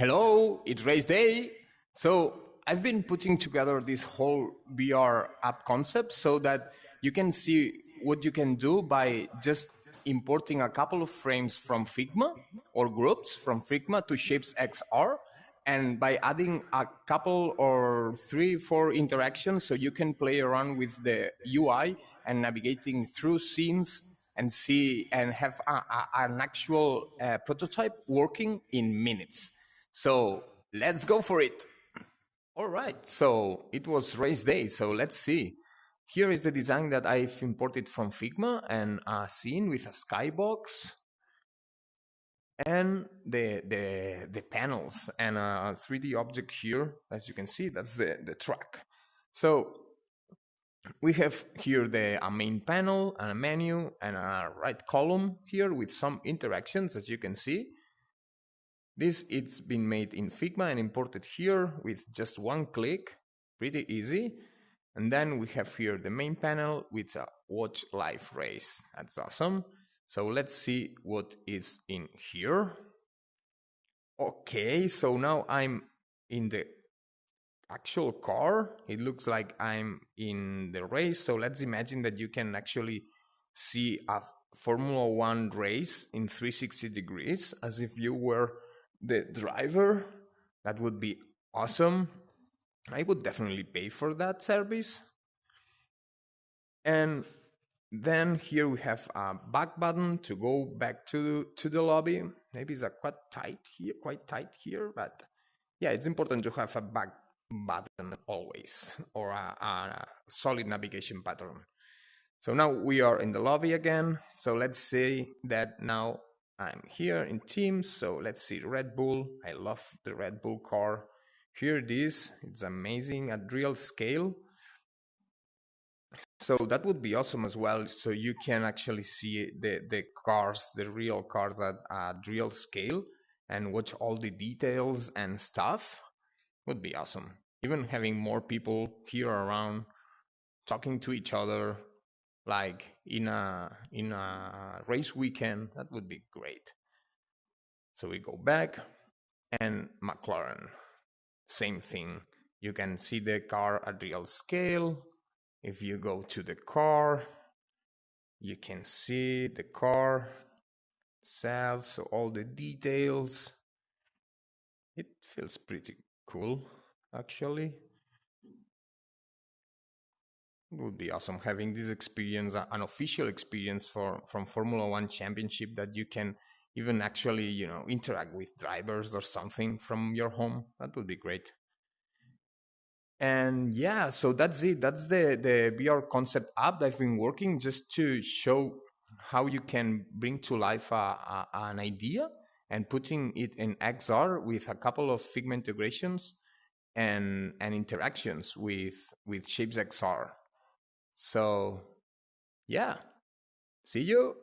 Hello, it's race day. So I've been putting together this whole VR app concept so that you can see what you can do by just importing a couple of frames from Figma or groups from Figma to ShapesXR, and by adding a couple or 3, 4 interactions so you can play around with the UI and navigating through scenes and see and have an actual prototype working in minutes. So let's go for it. All right, so it was race day, so let's see. Here is the design that I've imported from Figma, and a scene with a skybox and the panels and a 3D object here. As you can see, that's the track. So we have here a main panel and a menu and a right column here with some interactions, as you can see. It's been made in Figma and imported here with just one click, pretty easy. And then we have here the main panel with a watch live race. That's awesome. So let's see what is in here. Okay, so now I'm in the actual car. It looks like I'm in the race. So let's imagine that you can actually see a Formula 1 race in 360 degrees as if you were the driver. That would be awesome. I would definitely pay for that service. And then here we have a back button to go back to the lobby. Maybe it's quite tight here, but yeah, it's important to have a back button always, or a solid navigation pattern. So now we are in the lobby again. So let's say that now I'm here in Teams. So let's see Red Bull. I love the Red Bull car. Here it is. It's amazing at real scale. So that would be awesome as well. So you can actually see the cars, the real cars at real scale, and watch all the details and stuff. Would be awesome. Even having more people here around talking to each other, like in a race weekend, that would be great. So we go back, and McLaren, same thing. You can see the car at real scale. If you go to the car, you can see the car itself, so all the details. It feels pretty cool, actually. It would be awesome having this experience, an official experience from Formula 1 Championship, that you can even actually, interact with drivers or something from your home. That would be great. And yeah, so that's it. That's the VR concept app that I've been working just to show how you can bring to life an idea and putting it in XR with a couple of Figma integrations and interactions with ShapesXR. So yeah, see you.